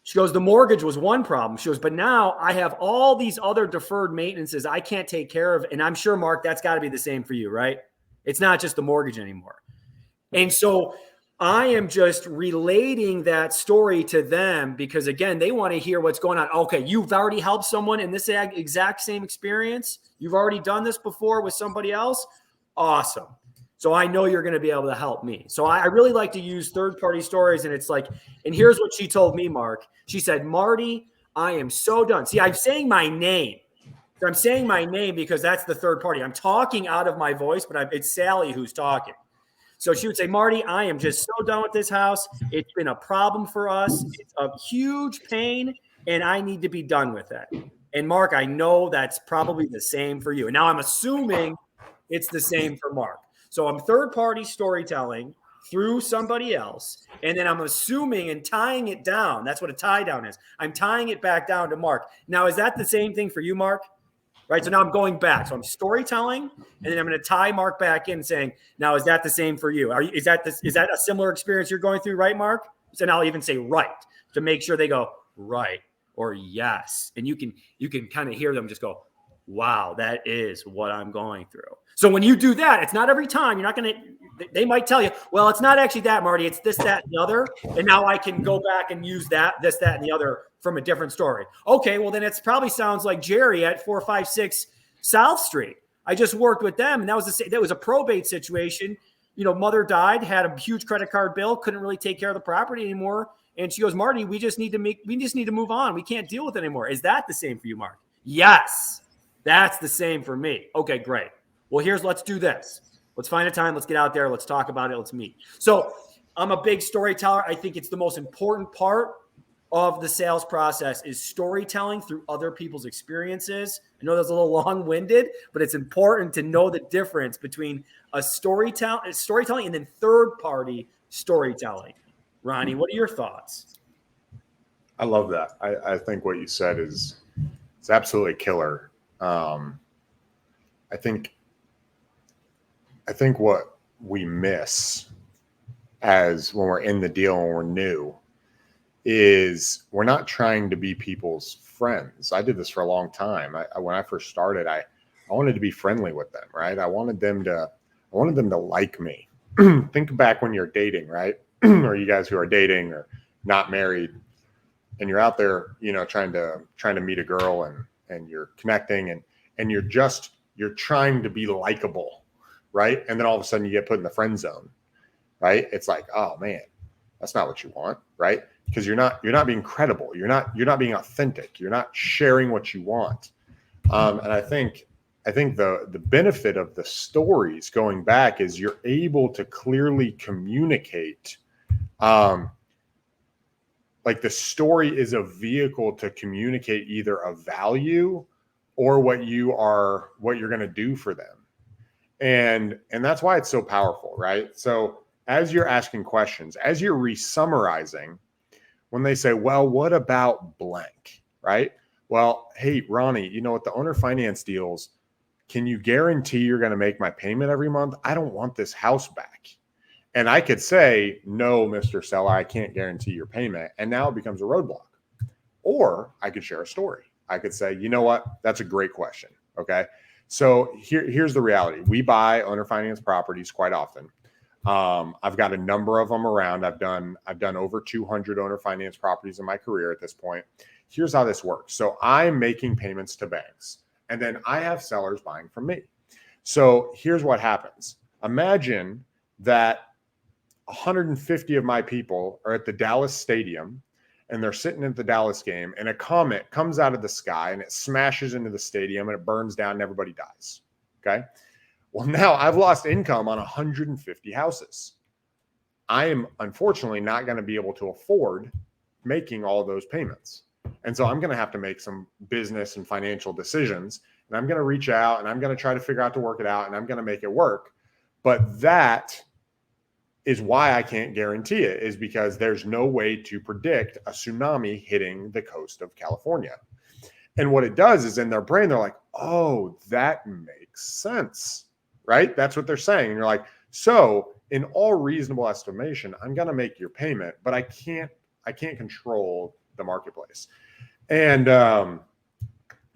She goes, the mortgage was one problem. She goes, but now I have all these other deferred maintenances I can't take care of. And I'm sure, Mark, that's got to be the same for you, right? It's not just the mortgage anymore. And so I am just relating that story to them because, again, they want to hear what's going on. Okay, you've already helped someone in this exact same experience. You've already done this before with somebody else. Awesome. So I know you're going to be able to help me. So I really like to use third-party stories. And it's like, and here's what she told me, Mark. She said, Marty, I am so done. See, I'm saying my name. I'm saying my name because that's the third party. I'm talking out of my voice, but it's Sally who's talking. So she would say, Marty, I am just so done with this house. It's been a problem for us. It's a huge pain, and I need to be done with it. And Mark, I know that's probably the same for you. And now I'm assuming it's the same for Mark. So I'm third-party storytelling through somebody else, and then I'm assuming and tying it down. That's what a tie down is. I'm tying it back down to Mark. Now, is that the same thing for you, Mark? Right. So now I'm going back. So I'm storytelling, and then I'm going to tie Mark back in, saying, "Now, is that the same for you? Is that a similar experience you're going through, right, Mark?" So now I'll even say right to make sure they go right or yes, and you can kind of hear them just go, "Wow, that is what I'm going through." So when you do that, it's not every time. You're not going to. They might tell you, "Well, it's not actually that, Marty. It's this, that, and the other." And now I can go back and use that, this, that, and the other from a different story. Okay, well, then it probably sounds like Jerry at 456 South Street. I just worked with them, and that was a probate situation. Mother died, had a huge credit card bill, couldn't really take care of the property anymore. And she goes, "Marty, we just need to move on. We can't deal with it anymore." Is that the same for you, Mark? Yes, that's the same for me. Okay, great. Well, let's do this. Let's find a time. Let's get out there. Let's talk about it. Let's meet. So I'm a big storyteller. I think it's the most important part of the sales process is storytelling through other people's experiences. I know that's a little long-winded, but it's important to know the difference between a storytelling and then third-party storytelling. Ronnie, what are your thoughts? I love that. I think what you said is absolutely killer. I think what we miss as when we're in the deal and we're new is we're not trying to be people's friends. I did this for a long time. When I first started, I wanted to be friendly with them, right? I wanted them to like me. Think back when you're dating, right? Or you guys who are dating or not married, and you're out there, trying to meet a girl and you're connecting and you're trying to be likable, right? And then all of a sudden you get put in the friend zone, right? It's like, oh man, that's not what you want, right? Because you're not being credible. You're not being authentic. You're not sharing what you want. And I think the benefit of the stories going back is you're able to clearly communicate. Like the story is a vehicle to communicate either a value or what you're going to do for them. And that's why it's so powerful, right? So as you're asking questions, as you're re-summarizing, when they say, well, what about blank, right? Well, hey, Ronnie, with the owner finance deals, can you guarantee you're going to make my payment every month? I don't want this house back. And I could say, no, Mr. Seller, I can't guarantee your payment. And now it becomes a roadblock. Or I could share a story. I could say, you know what? That's a great question. Okay. So here's the reality. We buy owner finance properties quite often. I've got a number of them around. I've done over 200 owner finance properties in my career at this point. Here's how this works. So I'm making payments to banks, and then I have sellers buying from me. So here's what happens. Imagine that 150 of my people are at the Dallas Stadium, and they're sitting at the Dallas game, and a comet comes out of the sky, and it smashes into the stadium, and it burns down, and everybody dies. Okay? Well, now I've lost income on 150 houses. I am unfortunately not going to be able to afford making all of those payments. And so I'm going to have to make some business and financial decisions, and I'm going to reach out and I'm going to try to figure out to work it out, and I'm going to make it work. But that is why I can't guarantee it, is because there's no way to predict a tsunami hitting the coast of California. And what it does is in their brain, they're like, oh, that makes sense. Right? That's what they're saying. And you're like, so in all reasonable estimation, I'm going to make your payment, but I can't control the marketplace. And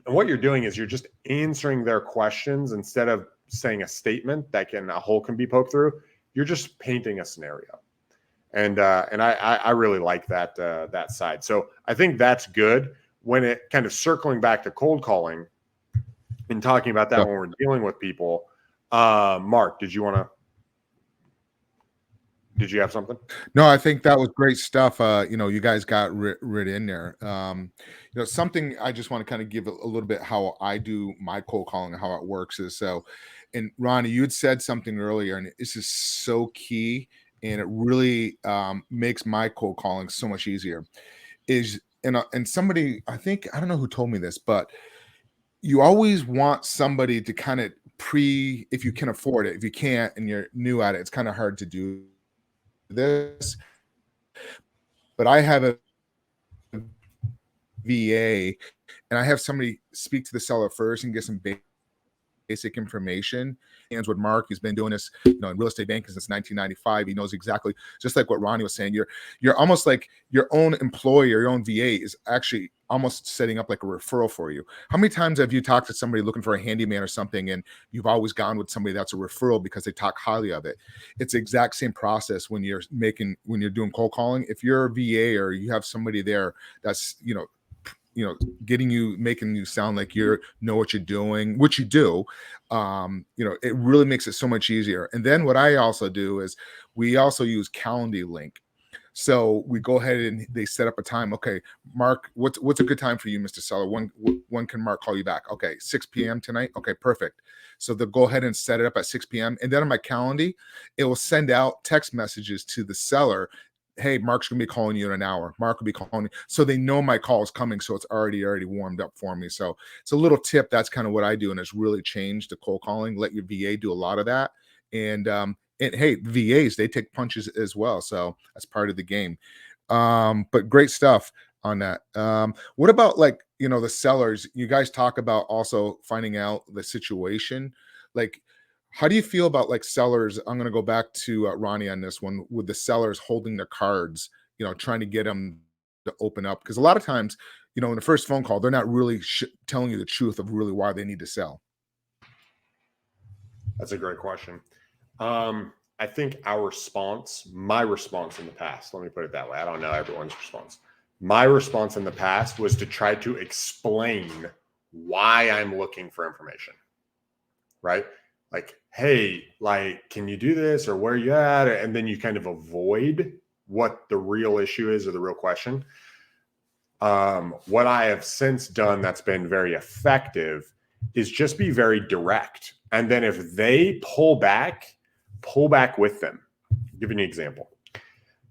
what you're doing is you're just answering their questions instead of saying a statement that a hole can be poked through. You're just painting a scenario. And I really like that side. So I think that's good when it kind of circling back to cold calling and talking about that when we're dealing with people. Mark, did you have something? No, I think that was great stuff. You guys got rid in there. Something I just want to kind of give a little bit how I do my cold calling and how it works is so. And Ronnie, you had said something earlier, and this is so key, and it really makes my cold calling so much easier. And somebody, I don't know who told me this, but you always want somebody to kind of if you can afford it. If you can't and you're new at it, it's kind of hard to do this. But I have a VA, and I have somebody speak to the seller first and get some basic information. And with Mark, he's been doing this, in real estate banking since 1995. He knows exactly, just like what Ronnie was saying. You're almost like your own employer, your own VA is actually almost setting up like a referral for you. How many times have you talked to somebody looking for a handyman or something, and you've always gone with somebody that's a referral because they talk highly of it? It's the exact same process when you're doing cold calling. If you're a VA or you have somebody there that's making you sound like you know what you're doing, which you do, it really makes it so much easier. And then what I also do is we also use Calendly link. So we go ahead and they set up a time. Okay, Mark, what's a good time for you, Mr. Seller? When can Mark call you back? Okay, 6 p.m. tonight. Okay, perfect. So they'll go ahead and set it up at 6 p.m. And then on my Calendly, it will send out text messages to the seller. Hey, Mark's gonna be calling you in an hour. Mark will be calling you. So they know my call is coming. So it's already warmed up for me. So it's a little tip. That's kind of what I do. And it's really changed the cold calling. Let your VA do a lot of that. And hey, VAs, they take punches as well. So that's part of the game. But great stuff on that. What about the sellers? You guys talk about also finding out the situation. Like, how do you feel about sellers? I'm going to go back to Ronnie on this one, with the sellers holding their cards, trying to get them to open up. Because a lot of times, in the first phone call, they're not really telling you the truth of really why they need to sell. That's a great question. I think my response in the past, let me put it that way. I don't know everyone's response. My response in the past was to try to explain why I'm looking for information, right? Like, hey, can you do this, or where are you at? And then you kind of avoid what the real issue is or the real question. What I have since done that's been very effective is just be very direct. And then if they pull back with them. I'll give you an example.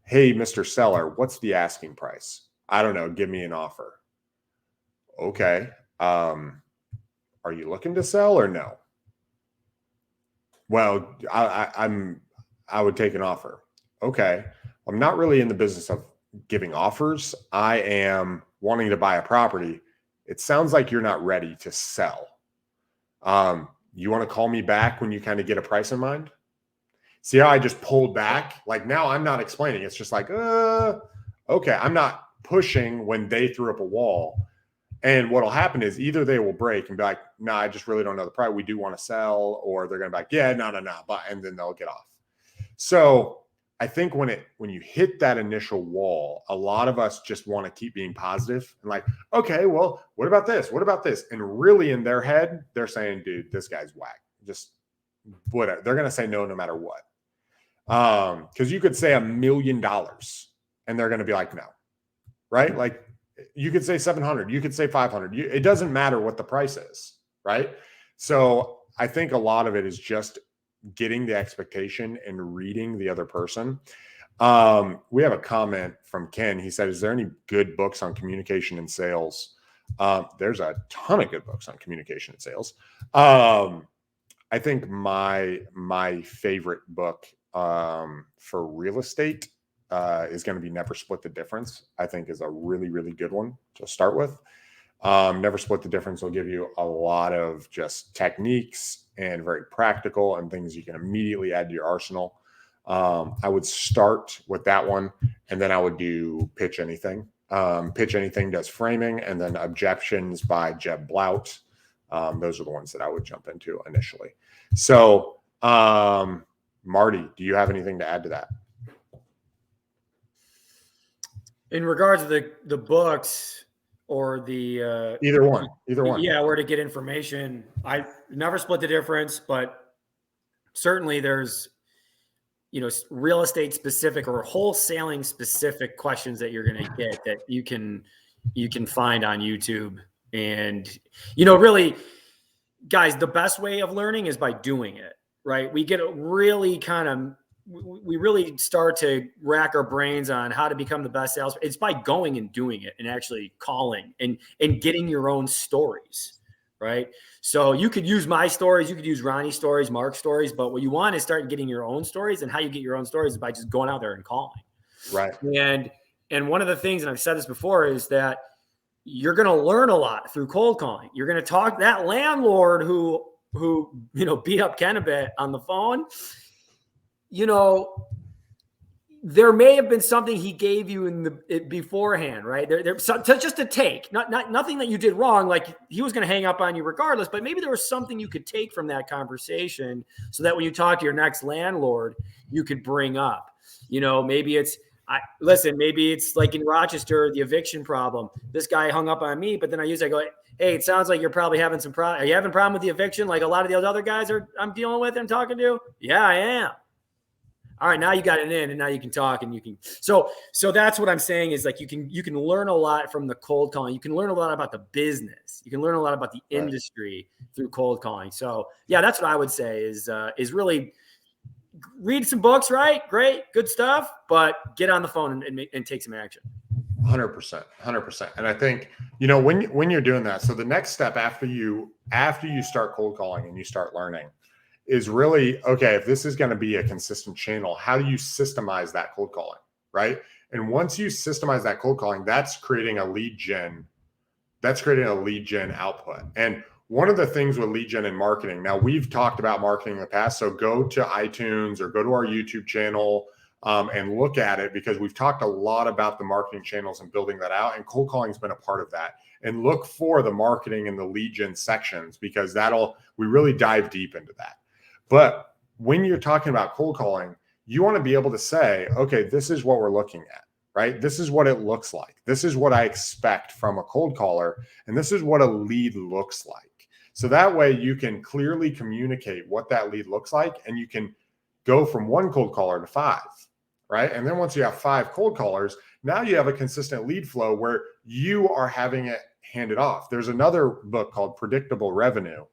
Hey, Mr. Seller, what's the asking price? I don't know. Give me an offer. Okay. Are you looking to sell or no? Well, I would take an offer. Okay. I'm not really in the business of giving offers. I am wanting to buy a property. It sounds like you're not ready to sell. You want to call me back when you kind of get a price in mind? See how I just pulled back? Now I'm not explaining. It's just okay. I'm not pushing when they threw up a wall. And what'll happen is either they will break and be like, no, I just really don't know the price. We do want to sell. Or they're going to be like, yeah, no. And then they'll get off. So I think when you hit that initial wall, a lot of us just want to keep being positive and okay, well, what about this? What about this? And really in their head, they're saying, dude, this guy's whack. Just whatever. They're going to say no matter what. Because you could say $1 million and they're going to be like, no, right? You could say 700, you could say 500. It doesn't matter what the price is, right? So I think a lot of it is just getting the expectation and reading the other person. We have a comment from Ken. He said, is there any good books on communication and sales? There's a ton of good books on communication and sales. I think my favorite book for real estate is going to be Never Split the Difference. I think is a really, really good one to start with. Never Split the Difference will give you a lot of just techniques and very practical and things you can immediately add to your arsenal. I would start with that one, and then I would do Pitch Anything. Pitch Anything does framing, and then Objections by Jeb Blount. Those are the ones that I would jump into initially. So, Marty, do you have anything to add to that? In regards to the books or the either one. Yeah, where to get information. I never split the difference, but certainly there's real estate specific or wholesaling specific questions that you're going to get that you can find on YouTube. And really, guys, the best way of learning is by doing it, right? We get we really start to rack our brains on how to become the best salesperson. It's by going and doing it and actually calling and getting your own stories, right? So you could use my stories, you could use Ronnie's stories, Mark's stories, but what you want is start getting your own stories. And how you get your own stories is by just going out there and calling. Right. And one of the things, and I've said this before, is that you're going to learn a lot through cold calling. You're going to talk that landlord who beat up Ken a bit on the phone. There may have been something he gave you beforehand, right? Just to take, nothing that you did wrong. Like he was going to hang up on you regardless, but maybe there was something you could take from that conversation so that when you talk to your next landlord, you could bring up, maybe maybe it's like in Rochester, the eviction problem. This guy hung up on me, but then I go, hey, it sounds like you're probably having some problem. Are you having a problem with the eviction? Like a lot of the other guys I'm dealing with and talking to? Yeah, I am. All right, now you got it in, and now you can talk, and you can. So that's what I'm saying is like you can learn a lot from the cold calling. You can learn a lot about the business. You can learn a lot about the industry through cold calling. So yeah, that's what I would say is really read some books, right? Great, good stuff, but get on the phone and take some action. 100%. And I think when you're doing that, so the next step after you start cold calling and you start learning is really, okay, if this is going to be a consistent channel, how do you systemize that cold calling, right? And once you systemize that cold calling, that's creating a lead gen output. And one of the things with lead gen and marketing, now we've talked about marketing in the past, so go to iTunes or go to our YouTube channel and look at it, because we've talked a lot about the marketing channels and building that out, and cold calling has been a part of that. And look for the marketing and the lead gen sections, because we really dive deep into that. But when you're talking about cold calling, you want to be able to say, okay, this is what we're looking at, right? This is what it looks like. This is what I expect from a cold caller. And this is what a lead looks like. So that way you can clearly communicate what that lead looks like, and you can go from one cold caller to 5, right? And then once you have 5 cold callers, now you have a consistent lead flow where you are having it handed off. There's another book called Predictable Revenue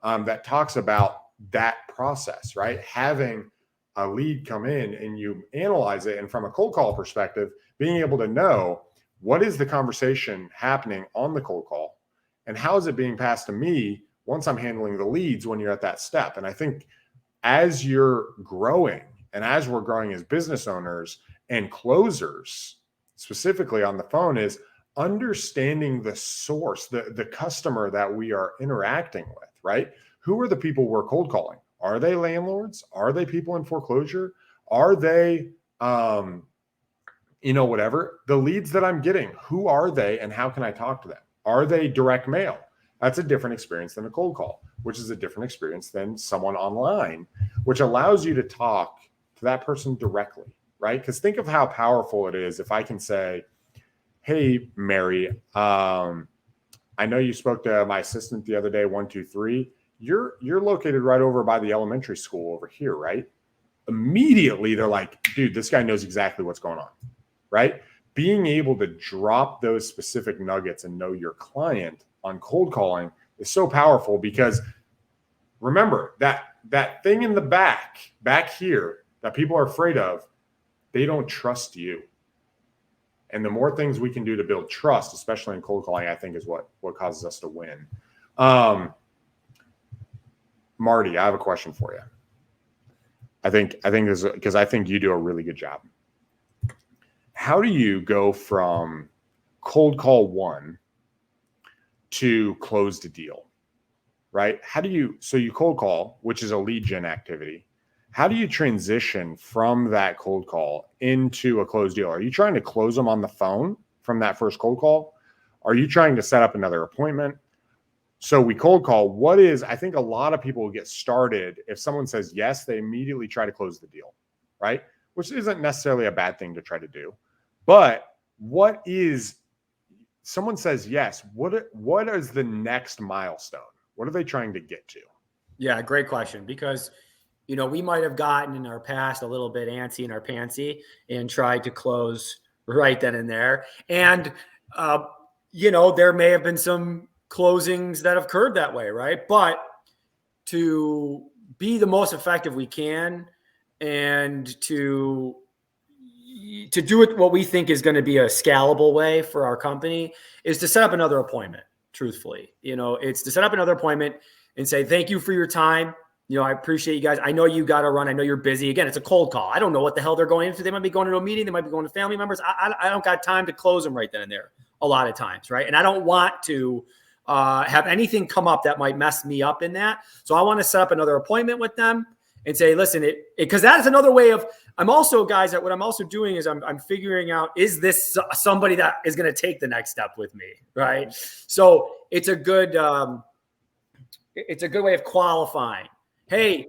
that talks about that process, right? Having a lead come in and you analyze it. And from a cold call perspective, being able to know what is the conversation happening on the cold call and how is it being passed to me once I'm handling the leads when you're at that step. And I think as you're growing and as we're growing as business owners and closers, specifically on the phone, is understanding the source, the customer that we are interacting with, right? Who are the people we're cold calling? Are they landlords? Are they people in foreclosure? Are they, whatever? The leads that I'm getting, who are they and how can I talk to them? Are they direct mail? That's a different experience than a cold call, which is a different experience than someone online, which allows you to talk to that person directly, right? Because think of how powerful it is if I can say, hey, Mary, I know you spoke to my assistant the other day, 123. You're located right over by the elementary school over here, right? Immediately they're like, dude, this guy knows exactly what's going on, right? Being able to drop those specific nuggets and know your client on cold calling is so powerful, because remember that thing in the back here that people are afraid of, they don't trust you. And the more things we can do to build trust, especially in cold calling, I think is what causes us to win. Marty, I have a question for you. I think this is because I think you do a really good job. How do you go from cold call 1 to close the deal, right? So you cold call, which is a lead gen activity. How do you transition from that cold call into a closed deal? Are you trying to close them on the phone from that first cold call? Are you trying to set up another appointment? So we cold call. I think a lot of people get started. If someone says yes, they immediately try to close the deal, right? Which isn't necessarily a bad thing to try to do. But someone says yes, what is the next milestone? What are they trying to get to? Yeah, great question. Because, we might have gotten in our past a little bit antsy in our pantsy and tried to close right then and there. And, there may have been some closings that have occurred that way, right? But to be the most effective we can and to do it what we think is going to be a scalable way for our company is to set up another appointment, truthfully. It's to set up another appointment and say, thank you for your time. I appreciate you guys. I know you got to run. I know you're busy. Again, it's a cold call. I don't know what the hell they're going into. They might be going to a meeting. They might be going to family members. I don't got time to close them right then and there a lot of times, right? And I don't want to have anything come up that might mess me up in that. So I want to set up another appointment with them and say, listen, because that is another way of, I'm also, guys, that what I'm also doing is I'm figuring out, is this somebody that is going to take the next step with me, right? So it's a good way of qualifying. Hey,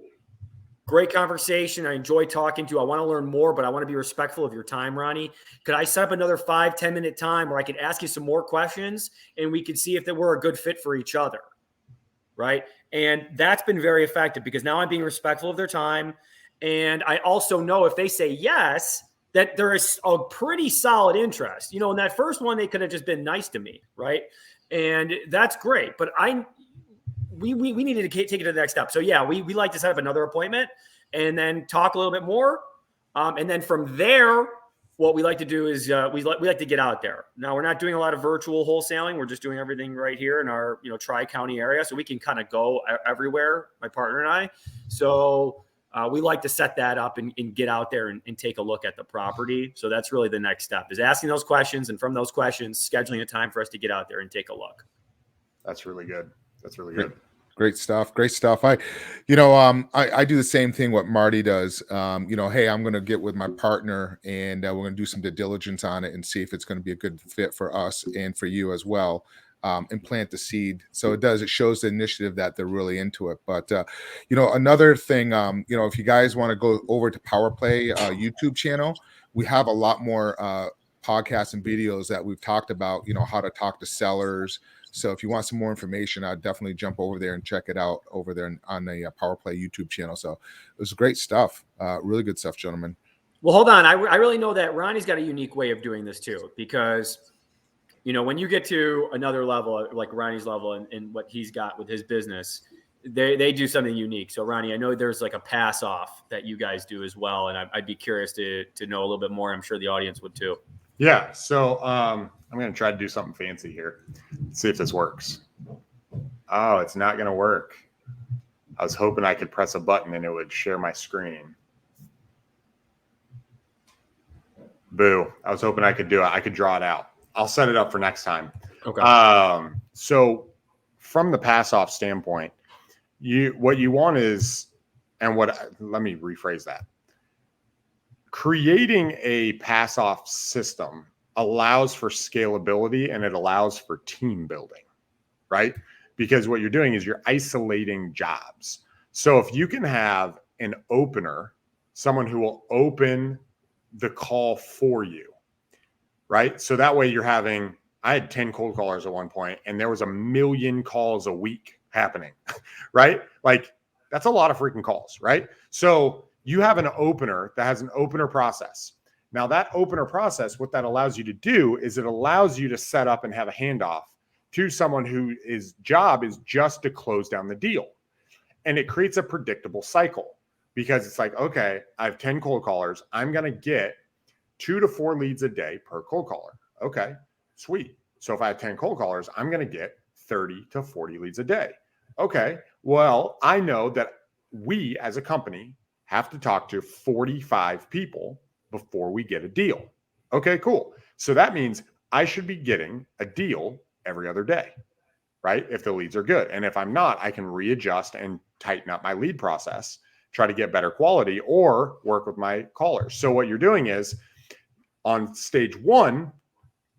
great conversation. I enjoy talking to you. I want to learn more, but I want to be respectful of your time, Ronnie. Could I set up another 5-10 minute time where I could ask you some more questions and we could see if we're a good fit for each other, right? And that's been very effective because now I'm being respectful of their time. And I also know if they say yes, that there is a pretty solid interest. In that first one, they could have just been nice to me, right? And that's great. But we needed to take it to the next step. So yeah, we like to set up another appointment and then talk a little bit more. And then from there, what we like to do is we like to get out there. Now we're not doing a lot of virtual wholesaling. We're just doing everything right here in our Tri-County area. So we can kind of go everywhere, my partner and I. So we like to set that up and get out there and take a look at the property. So that's really the next step, is asking those questions. And from those questions, scheduling a time for us to get out there and take a look. That's really good. Great stuff. I do the same thing what Marty does. Hey, I'm going to get with my partner and we're going to do some due diligence on it and see if it's going to be a good fit for us and for you as well. And plant the seed. So it shows the initiative that they're really into it. But, another thing, if you guys want to go over to Power Play YouTube channel, we have a lot more podcasts and videos that we've talked about, how to talk to sellers. So if you want some more information, I'd definitely jump over there and check it out over there on the Power Play YouTube channel. So it was great stuff. Really good stuff, gentlemen. Well, hold on. I really know that Ronnie's got a unique way of doing this too, because when you get to another level, like Ronnie's level and what he's got with his business, they do something unique. So Ronnie, I know there's like a pass off that you guys do as well. And I'd be curious to know a little bit more. I'm sure the audience would too. Yeah. So I'm going to try to do something fancy here. Let's see if this works. Oh, it's not going to work. I was hoping I could press a button and it would share my screen. Boo. I was hoping I could do it. I could draw it out. I'll set it up for next time. Okay. So from the pass off standpoint, what you want is, let me rephrase that. Creating a pass off system allows for scalability and it allows for team building, right? Because what you're doing is you're isolating jobs. So if you can have an opener, someone who will open the call for you, right? So that way I had 10 cold callers at one point and there was 1 million calls a week happening, right? Like that's a lot of freaking calls, right? So you have an opener that has an opener process. Now that opener process, what that allows you to do is it allows you to set up and have a handoff to someone whose job is just to close down the deal. And it creates a predictable cycle because it's like, okay, I have 10 cold callers. I'm going to get 2 to 4 leads a day per cold caller. Okay, sweet. So if I have 10 cold callers, I'm going to get 30 to 40 leads a day. Okay, well, I know that we as a company have to talk to 45 people before we get a deal. Okay, cool. So that means I should be getting a deal every other day, right? If the leads are good. And if I'm not, I can readjust and tighten up my lead process, try to get better quality or work with my callers. So what you're doing is on stage 1,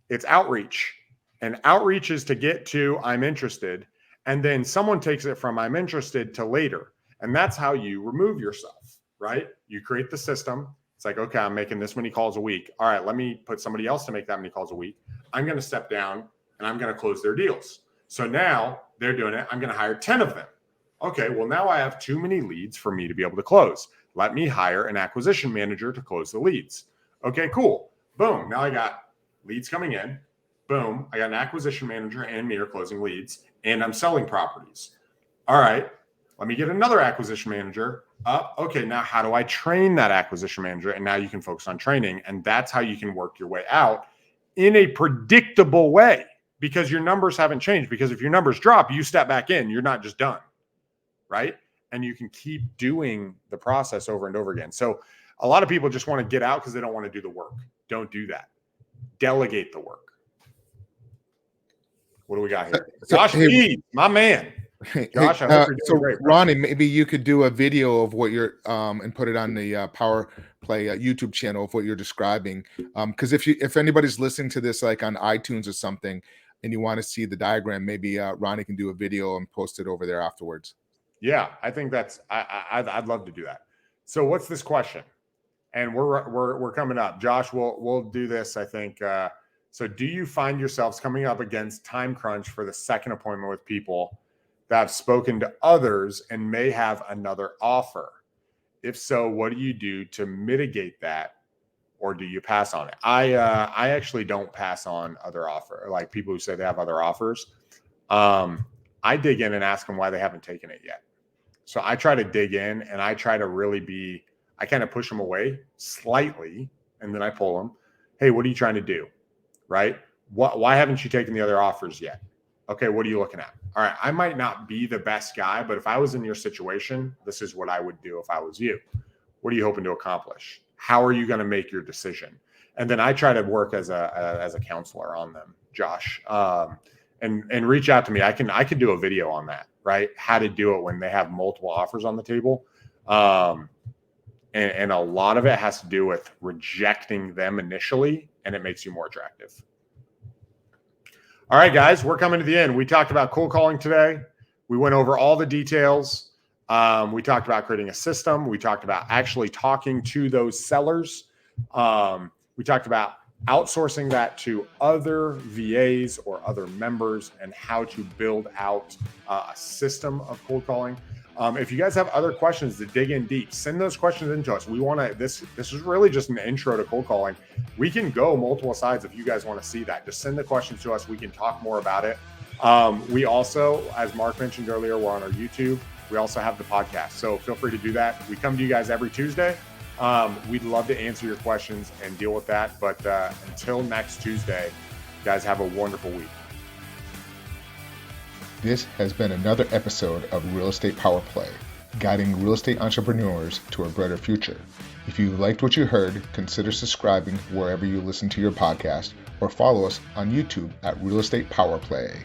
it's outreach. And outreach is to get to I'm interested. And then someone takes it from I'm interested to later. And that's how you remove yourself, right? You create the system. It's like, okay, I'm making this many calls a week. All right, let me put somebody else to make that many calls a week. I'm going to step down and I'm going to close their deals. So now they're doing it. I'm going to hire 10 of them. Okay, well, now I have too many leads for me to be able to close. Let me hire an acquisition manager to close the leads. Okay, cool. Boom. Now I got leads coming in. Boom. I got an acquisition manager and me are closing leads and I'm selling properties. All right, let me get another acquisition manager up. Okay, now how do I train that acquisition manager? And now you can focus on training. And that's how you can work your way out in a predictable way. because your numbers haven't changed. Because if your numbers drop, you step back in, you're not just done, right? And you can keep doing the process over and over again. So a lot of people just want to get out because they don't want to do the work. Don't do that. Delegate the work. What do we got here? Josh Mead, my man. Josh, I hope you're doing great. Ronnie, maybe you could do a video of what you're and put it on the Power Play YouTube channel of what you're describing. Because if anybody's listening to this like on iTunes or something, and you want to see the diagram, maybe Ronnie can do a video and post it over there afterwards. Yeah, I think that's I'd love to do that. So what's this question? And we're coming up. Josh, we'll do this, I think. So do you find yourselves coming up against time crunch for the second appointment with people that have spoken to others and may have another offer? If so, what do you do to mitigate that, or do you pass on it? I actually don't pass on other offer, like people who say they have other offers. I dig in and ask them why they haven't taken it yet. So I try to dig in and I try to really I kind of push them away slightly, and then I pull them. Hey, what are you trying to do? Right? Why haven't you taken the other offers yet? Okay, what are you looking at? All right, I might not be the best guy, but if I was in your situation, this is what I would do if I was you. What are you hoping to accomplish? How are you going to make your decision? And then I try to work as a counselor on them, Josh, and reach out to me. I can do a video on that, right? How to do it when they have multiple offers on the table. And a lot of it has to do with rejecting them initially, and it makes you more attractive. All right, guys, we're coming to the end. We talked about cold calling today. We went over all the details. We talked about creating a system. We talked about actually talking to those sellers. We talked about outsourcing that to other VAs or other members and how to build out a system of cold calling. If you guys have other questions to dig in deep, send those questions into us. We want to, this is really just an intro to cold calling. We can go multiple sides if you guys want to see that. Just send the questions to us. We can talk more about it. We also, as Mark mentioned earlier, we're on our YouTube. We also have the podcast. So feel free to do that. We come to you guys every Tuesday. We'd love to answer your questions and deal with that. But until next Tuesday, you guys have a wonderful week. This has been another episode of Real Estate Power Play, guiding real estate entrepreneurs to a brighter future. If you liked what you heard, consider subscribing wherever you listen to your podcast or follow us on YouTube at Real Estate Power Play.